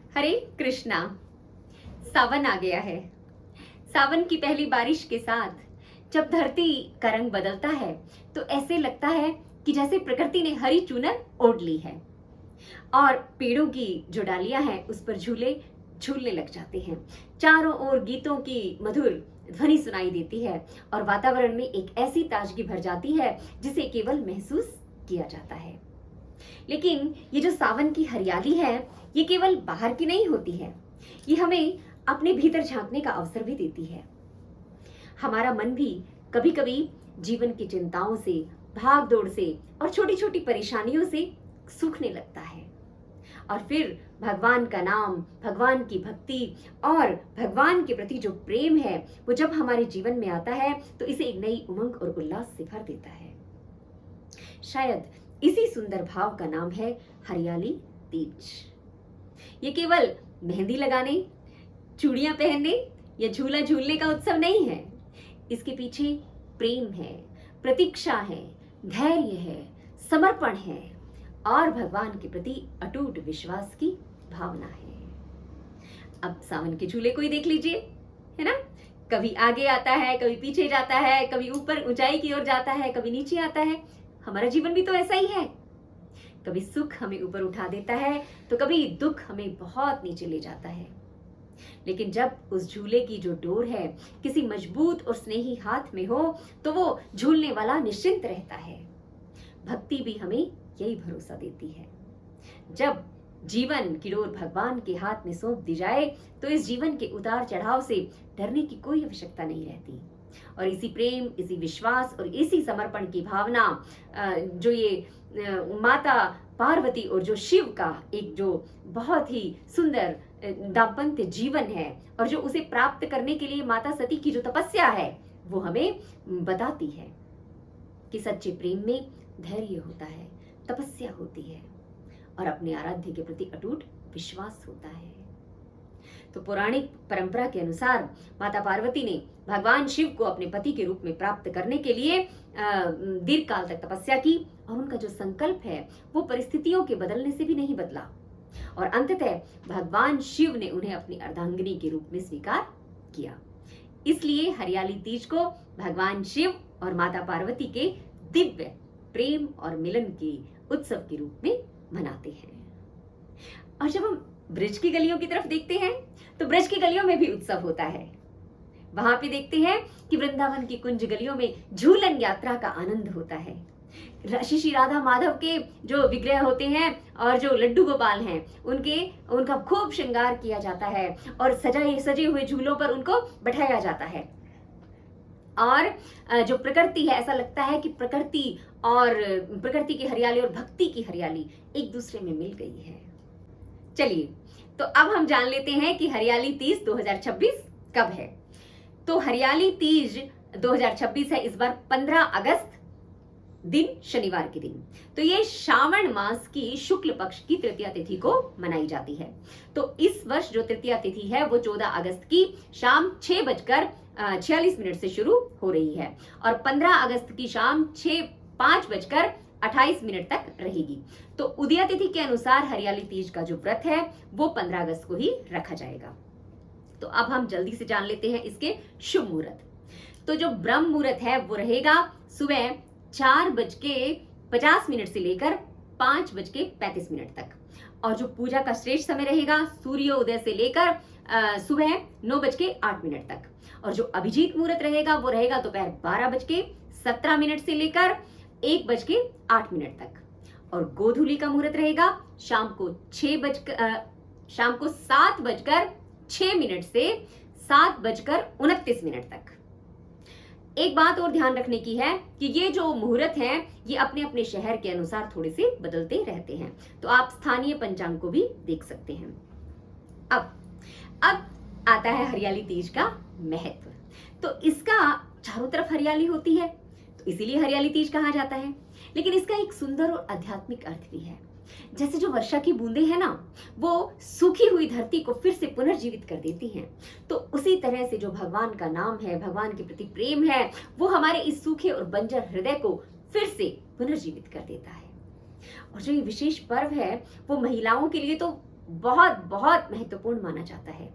हरे कृष्णा। सावन आ गया है। सावन की पहली बारिश के साथ जब धरती का रंग बदलता है तो ऐसे लगता है कि जैसे प्रकृति ने हरी चूनर ओढ़ ली है और पेड़ों की जो डालियां हैं उस पर झूले झूलने लग जाते हैं। चारों ओर गीतों की मधुर ध्वनि सुनाई देती है और वातावरण में एक ऐसी ताजगी भर जाती है जिसे केवल महसूस किया जाता है। लेकिन ये जो सावन की हरियाली है ये केवल बाहर की नहीं होती है, ये हमें अपने भीतर झांकने का अवसर भी देती है। हमारा मन भी कभी कभी जीवन की चिंताओं से, भाग दौड़ से और छोटी छोटी परेशानियों से सूखने लगता है और फिर भगवान का नाम, भगवान की भक्ति और भगवान के प्रति जो प्रेम है वो जब हमारे जीवन में आता है तो इसे एक नई उमंग और उल्लास से भर देता है। शायद इसी सुंदर भाव का नाम है हरियाली तीज। ये केवल मेहंदी लगाने, चूड़ियां पहनने या झूला झूलने का उत्सव नहीं है। इसके पीछे प्रेम है, प्रतीक्षा है, धैर्य है, समर्पण है और भगवान के प्रति अटूट विश्वास की भावना है। अब सावन के झूले को ही देख लीजिए, है ना? कभी आगे आता है, कभी पीछे जाता है, कभी ऊपर ऊंचाई की ओर जाता है, कभी नीचे आता है। हमारा जीवन भी तो ऐसा ही है। कभी सुख हमें ऊपर उठा देता है तो कभी दुख हमें बहुत नीचे ले जाता है। लेकिन जब उस झूले की जो डोर है किसी मजबूत और स्नेही हाथ में हो तो वो झूलने वाला निश्चिंत रहता है। भक्ति भी हमें यही भरोसा देती है। जब जीवन की डोर भगवान के हाथ में सौंप दी जाए तो इस जीवन के उतार चढ़ाव से डरने की कोई आवश्यकता नहीं रहती। और इसी प्रेम, इसी विश्वास और इसी समर्पण की भावना जो ये माता पार्वती और जो शिव का एक जो बहुत ही सुंदर दाम्पत्य जीवन है और जो उसे प्राप्त करने के लिए माता सती की जो तपस्या है वो हमें बताती है कि सच्चे प्रेम में धैर्य होता है, तपस्या होती है और अपने आराध्य के प्रति अटूट विश्वास होता है। तो पौराणिक परंपरा के अनुसार माता पार्वती ने भगवान शिव को अपने पति के रूप में प्राप्त करने के लिए दीर्घ काल तक तपस्या की और उनका जो संकल्प है वो परिस्थितियों के बदलने से भी नहीं बदला और अंततः भगवान शिव ने उन्हें अपनी अर्धांगिनी के रूप में स्वीकार किया। इसलिए हरियाली तीज को भगवान शिव और माता पार्वती के दिव्य प्रेम और मिलन के उत्सव के रूप में मनाते हैं। और जब हम ब्रज की गलियों की तरफ देखते हैं तो ब्रज की गलियों में भी उत्सव होता है। वहां पे देखते हैं कि वृंदावन की कुंज गलियों में झूलन यात्रा का आनंद होता है। श्री राधा माधव के जो विग्रह होते हैं और जो लड्डू गोपाल हैं उनका खूब श्रृंगार किया जाता है और सजे हुए झूलों पर उनको बैठाया जाता है। और जो प्रकृति है, ऐसा लगता है कि प्रकृति की हरियाली और भक्ति की हरियाली एक दूसरे में मिल गई है। चलिए, तो अब हम जान लेते हैं कि हरियाली तीज 2026 कब है। तो हरियाली तीज 2026 है इस बार 15 अगस्त दिन, शनिवार के दिन। तो ये श्रावण मास की शुक्ल पक्ष की तृतीया तिथि को मनाई जाती है। तो इस वर्ष जो तृतीया तिथि है वो 14 अगस्त की शाम 6:46 से शुरू हो रही है और 15 अगस्त की शाम 5:28 तक रहेगी। तो उदया तिथि के अनुसार हरियाली तीज का जो व्रत है वो 15 अगस्त को ही रखा जाएगा। तो अब हम जल्दी से जान लेते हैं इसके शुभ मुहूर्त। तो जो ब्रह्म मुहूर्त है वो रहेगा सुबह 4:50 से लेकर 5:35 तक और जो पूजा का श्रेष्ठ समय रहेगा सूर्योदय से लेकर सुबह 9:08 तक और जो अभिजीत मुहूर्त रहेगा वो रहेगा दोपहर 12:17 से लेकर 1:08 तक और गोधूली का मुहूर्त रहेगा शाम को 7:06 से 7:29 तक। एक बात और ध्यान रखने की है कि ये जो मुहूर्त हैं ये अपने अपने शहर के अनुसार थोड़े से बदलते रहते हैं, तो आप स्थानीय पंचांग को भी देख सकते हैं। अब आता है हरियाली तीज का महत्व। तो इसका चारों तरफ हरियाली होती है तो इसीलिए हरियाली तीज कहा जाता है। लेकिन इसका एक सुंदर और आध्यात्मिक अर्थ भी है। जैसे जो वर्षा की बूंदें हैं ना वो सूखी हुई धरती को फिर से पुनर्जीवित कर देती हैं, तो उसी तरह से जो भगवान का नाम है, भगवान के प्रति प्रेम है, वो हमारे इस सूखे और बंजर हृदय को फिर से पुनर्जीवित कर देता है। और जो ये विशेष पर्व है वो महिलाओं के लिए तो बहुत बहुत महत्वपूर्ण माना जाता है।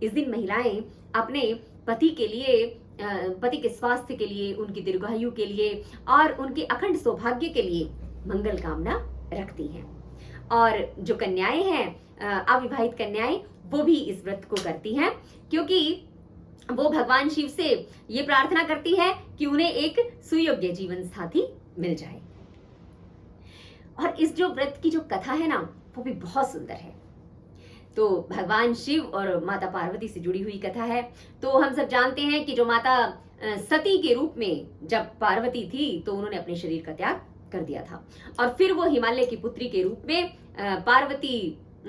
इस दिन महिलाएं अपने पति के लिए, पति के स्वास्थ्य के लिए, उनकी दीर्घायु के लिए और उनके अखंड सौभाग्य के लिए मंगल कामना रखती हैं। और जो कन्याएं हैं, अविवाहित कन्याएं, वो भी इस व्रत को करती हैं, क्योंकि वो भगवान शिव से ये प्रार्थना करती है कि उन्हें एक सुयोग्य जीवन साथी मिल जाए। और इस जो व्रत की जो कथा है ना, वो भी बहुत सुंदर है। तो भगवान शिव और माता पार्वती से जुड़ी हुई कथा है। तो हम सब जानते हैं कि जो माता सती के रूप में जब पार्वती थी, तो उन्होंने अपने शरीर का त्याग कर दिया था और फिर वो हिमालय की पुत्री के रूप में पार्वती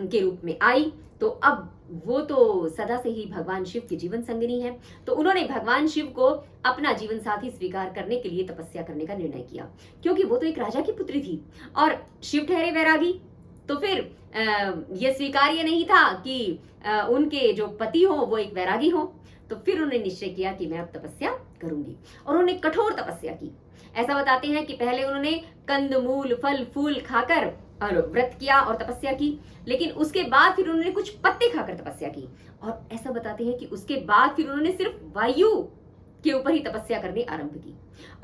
के रूप में आई। तो अब वो तो सदा से ही भगवान शिव की जीवन संगिनी है। तो उन्होंने भगवान शिव को अपना जीवन साथी स्वीकार करने के लिए तपस्या करने का निर्णय किया, क्योंकि वो तो एक राजा की पुत्री थी और शिव ठहरे वैरागी। तो फिर ये स्वीकार्य नहीं था कि उनके जो पति हो वो एक वैरागी हो। तो फिर उन्होंने निश्चय किया कि मैं अब तपस्या करूंगी, और उन्होंने कठोर तपस्या की। ऐसा बताते हैं कि पहले उन्होंने कंदमूल, फल फूल खाकर और व्रत किया और तपस्या की, लेकिन उसके बाद फिर उन्होंने कुछ पत्ते खाकर तपस्या की। और ऐसा बताते हैं कि उसके बाद फिर उन्होंने सिर्फ वायु के ऊपर ही तपस्या करनी आरंभ की।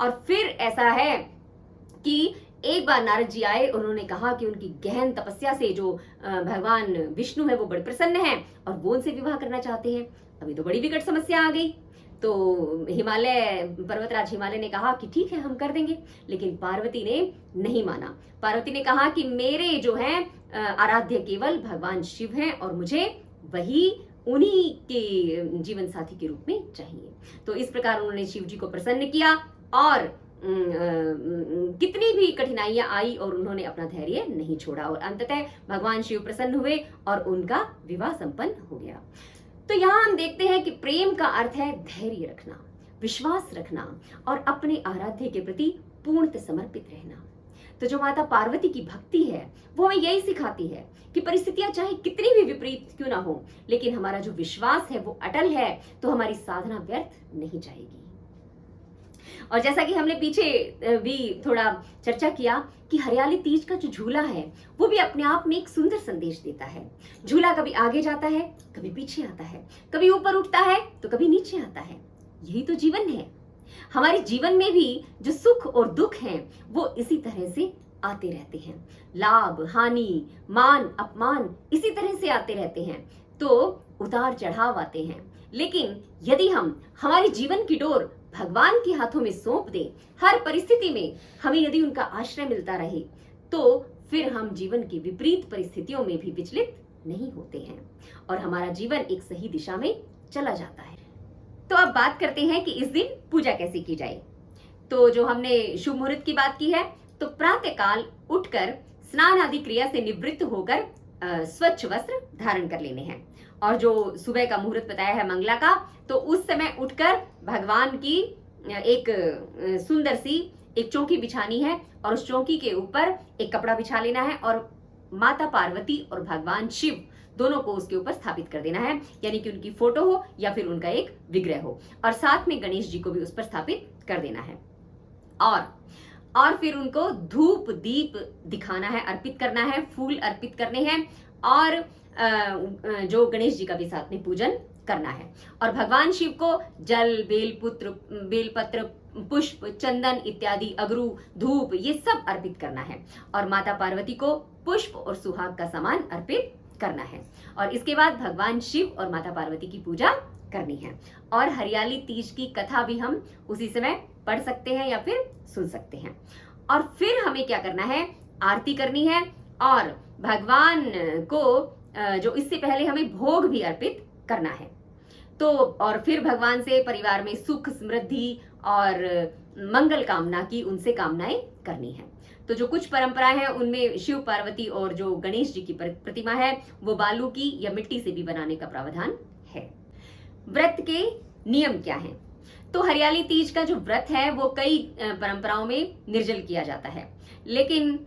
और फिर ऐसा है कि एक बार नारद जी आए, उन्होंने कहा कि उनकी गहन तपस्या से जो भगवान विष्णु है वो बड़े प्रसन्न हैं और वो उनसे विवाह करना चाहते हैं। अभी तो बड़ी विकट समस्या आ गई। तो हिमालय, पर्वतराज हिमालय ने कहा कि ठीक है, हम कर देंगे, लेकिन पार्वती ने नहीं माना। पार्वती ने कहा कि मेरे जो हैं आराध्य केवल भगवान शिव हैं और मुझे वही उन्हीं के जीवन साथी के रूप में चाहिए। तो इस प्रकार उन्होंने शिव जी को प्रसन्न किया और कितनी भी कठिनाइयां आई और उन्होंने अपना धैर्य नहीं छोड़ा और अंततः भगवान शिव प्रसन्न हुए और उनका विवाह संपन्न हो गया। तो यहाँ हम देखते हैं कि प्रेम का अर्थ है धैर्य रखना, विश्वास रखना और अपने आराध्य के प्रति पूर्णतः समर्पित रहना। तो जो माता पार्वती की भक्ति है वो हमें यही सिखाती है कि परिस्थितियां चाहे कितनी भी विपरीत क्यों ना हो, लेकिन हमारा जो विश्वास है वो अटल है, तो हमारी साधना व्यर्थ नहीं जाएगी। और जैसा कि हमने पीछे भी थोड़ा चर्चा किया कि हरियाली तीज का जो झूला है वो भी अपने आप में एक सुंदर संदेश देता है। झूला कभी आगे जाता है, कभी पीछे आता है, कभी ऊपर उठता है तो कभी नीचे आता है। यही तो जीवन है। हमारे जीवन में भी जो सुख और दुख हैं वो इसी तरह से आते रहते हैं। लाभ, हानि, मान, अपमान इसी तरह से आते रहते हैं। तो उतार चढ़ाव आते हैं, लेकिन यदि हम हमारे जीवन की डोर भगवान के हाथों में सौंप दें, हर परिस्थिति में हमें यदि उनका आश्रय मिलता रहे, तो फिर हम जीवन की विपरीत परिस्थितियों में भी विचलित नहीं होते हैं और हमारा जीवन एक सही दिशा में चला जाता है। तो अब बात करते हैं कि इस दिन पूजा कैसे की जाए। तो जो हमने शुभ मुहूर्त की बात की है, तो प्रातःकाल उठकर स्नान आदि क्रिया से निवृत्त होकर स्वच्छ वस्त्र धारण कर लेने हैं। और जो सुबह का मुहूर्त बताया है मंगला का, तो उस समय उठकर भगवान की एक सुंदर सी एक चौकी बिछानी है और उस चौकी के ऊपर एक कपड़ा बिछा लेना है और माता पार्वती और भगवान शिव दोनों को उसके ऊपर स्थापित कर देना है, यानी कि उनकी फोटो हो या फिर उनका एक विग्रह हो, और साथ में गणेश जी को भी उस पर स्थापित कर देना है। और फिर उनको धूप दीप दिखाना है, अर्पित करना है, फूल अर्पित करने हैं और जो गणेश जी का भी साथ में पूजन करना है। और भगवान शिव को जल, बेलपत्र, पुष्प, चंदन इत्यादि, अगरू, धूप ये सब अर्पित करना है और माता पार्वती को पुष्प और सुहाग का सामान अर्पित करना है। और इसके बाद भगवान शिव और माता पार्वती की पूजा करनी है। और हरियाली तीज की कथा भी हम उसी समय पढ़ सकते हैं या फिर सुन सकते हैं। और फिर हमें क्या करना है, आरती करनी है और भगवान को जो इससे पहले हमें भोग भी अर्पित करना है। तो और फिर भगवान से परिवार में सुख, समृद्धि और मंगल कामना की उनसे कामनाएं करनी है। तो जो कुछ परंपराएं हैं उनमें शिव पार्वती और जो गणेश जी की प्रतिमा है वो बालू की या मिट्टी से भी बनाने का प्रावधान है। व्रत के नियम क्या हैं? तो हरियाली तीज का जो व्रत है वो कई परंपराओं में निर्जल किया जाता है, लेकिन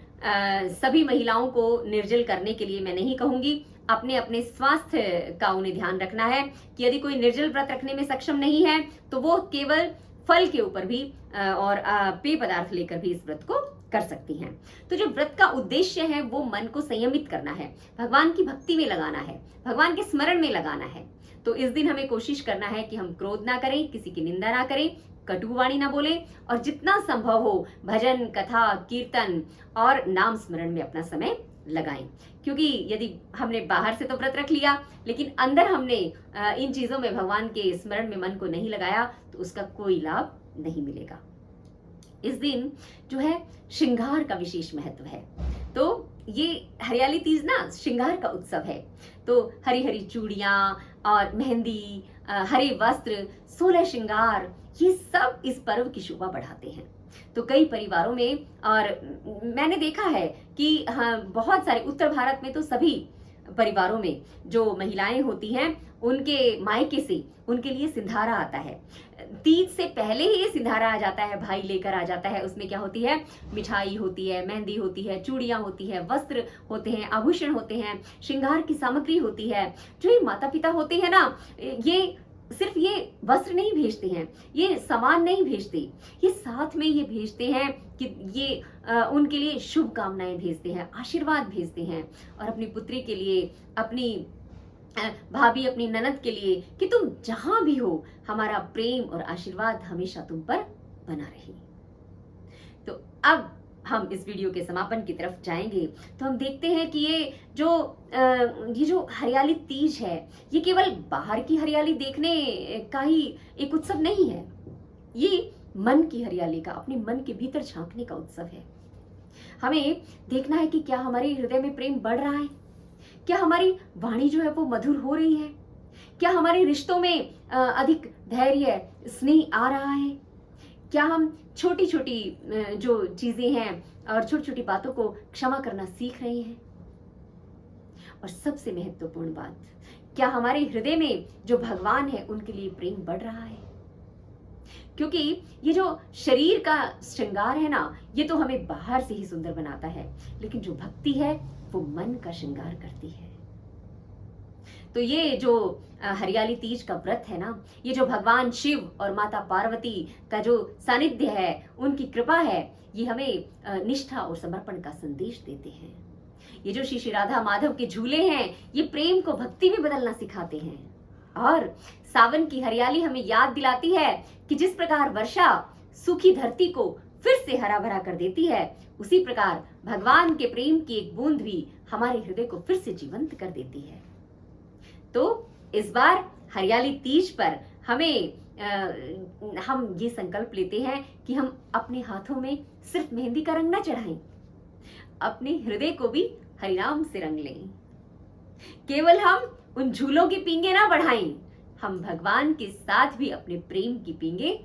सभी महिलाओं को निर्जल करने के लिए मैं नहीं कहूंगी। अपने अपने स्वास्थ्य का उन्हें ध्यान रखना है कि यदि कोई निर्जल व्रत रखने में सक्षम नहीं है तो वो केवल फल के ऊपर भी और पेय पदार्थ लेकर भी इस व्रत को कर सकती हैं। तो जो व्रत का उद्देश्य है वो मन को संयमित करना है, भगवान की भक्ति में लगाना है, भगवान के स्मरण में लगाना है। तो इस दिन हमें कोशिश करना है कि हम क्रोध ना करें, किसी की निंदा ना करें, कटुवाणी ना बोले और जितना संभव हो भजन, कथा, कीर्तन और नाम स्मरण में अपना समय लगाएं। क्योंकि यदि हमने बाहर से तो व्रत रख लिया लेकिन अंदर हमने इन चीजों में भगवान के स्मरण में मन को नहीं लगाया तो उसका कोई लाभ नहीं मिलेगा। इस दिन जो है श्रृंगार का विशेष महत्व है। तो ये हरियाली तीज ना श्रृंगार का उत्सव है। तो हरी हरी चूड़ियां और मेहंदी, हरे वस्त्र, 16 श्रृंगार, ये सब इस पर्व की शोभा बढ़ाते हैं। तो कई परिवारों में और मैंने देखा है कि हाँ, बहुत सारे उत्तर भारत में तो सभी परिवारों में जो महिलाएं होती हैं उनके मायके से उनके लिए सिंधारा आता है। तीज से पहले ही ये सिंधारा आ जाता है, भाई लेकर आ जाता है। उसमें क्या होती है, मिठाई होती है, मेहंदी होती है, चूड़ियां होती है, वस्त्र होते हैं, आभूषण होते हैं, श्रृंगार की सामग्री होती है। जो ये माता पिता होते हैं ना, ये सिर्फ ये वस्त्र नहीं भेजते हैं, ये सामान नहीं भेजते, ये साथ में ये भेजते हैं कि ये उनके लिए शुभकामनाएं भेजते हैं, आशीर्वाद भेजते हैं और अपनी पुत्री के लिए, अपनी भाभी, अपनी ननद के लिए कि तुम जहां भी हो हमारा प्रेम और आशीर्वाद हमेशा तुम पर बना रहे। तो अब हम इस वीडियो के समापन की तरफ जाएंगे। तो हम देखते हैं कि ये जो हरियाली तीज है ये केवल बाहर की हरियाली देखने का ही एक उत्सव नहीं है, ये मन की हरियाली का, अपने मन के भीतर झांकने का उत्सव है। हमें देखना है कि क्या हमारे हृदय में प्रेम बढ़ रहा है, क्या हमारी वाणी जो है वो मधुर हो रही है, क्या हमारे रिश्तों में अधिक धैर्य, स्नेह आ रहा है, क्या हम छोटी छोटी जो चीजें हैं और छोटी छोटी बातों को क्षमा करना सीख रहे हैं। और सबसे महत्वपूर्ण बात, क्या हमारे हृदय में जो भगवान है उनके लिए प्रेम बढ़ रहा है। क्योंकि ये जो शरीर का श्रृंगार है ना, ये तो हमें बाहर से ही सुंदर बनाता है, लेकिन जो भक्ति है वो मन का श्रृंगार करती है। तो ये जो हरियाली तीज का व्रत है ना, ये जो भगवान शिव और माता पार्वती का जो सानिध्य है, उनकी कृपा है, ये हमें निष्ठा और समर्पण का संदेश देते हैं। ये जो श्री श्री राधा माधव के झूले हैं, ये प्रेम को भक्ति में बदलना सिखाते हैं। और सावन की हरियाली हमें याद दिलाती है कि जिस प्रकार वर्षा सूखी धरती को फिर से हरा भरा कर देती है, उसी प्रकार भगवान के प्रेम की एक बूंद भी हमारे हृदय को फिर से जीवंत कर देती है। तो इस बार हरियाली तीज पर हम ये संकल्प लेते हैं कि हम अपने हाथों में सिर्फ मेहंदी का रंग न चढ़ाएं, अपने हृदय को भी हरिनाम से रंग लें। केवल हम उन झूलों की पींगे ना बढ़ाएं, हम भगवान के साथ भी अपने प्रेम की पींगे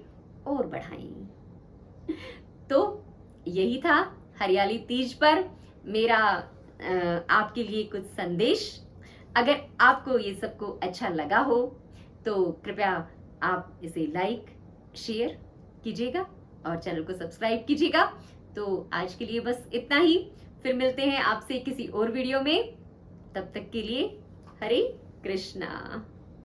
और बढ़ाएं। तो यही था हरियाली तीज पर मेरा आपके लिए कुछ संदेश। अगर आपको ये सबको अच्छा लगा हो तो कृपया आप इसे लाइक, शेयर कीजिएगा और चैनल को सब्सक्राइब कीजिएगा। तो आज के लिए बस इतना ही, फिर मिलते हैं आपसे किसी और वीडियो में। तब तक के लिए हरे कृष्णा।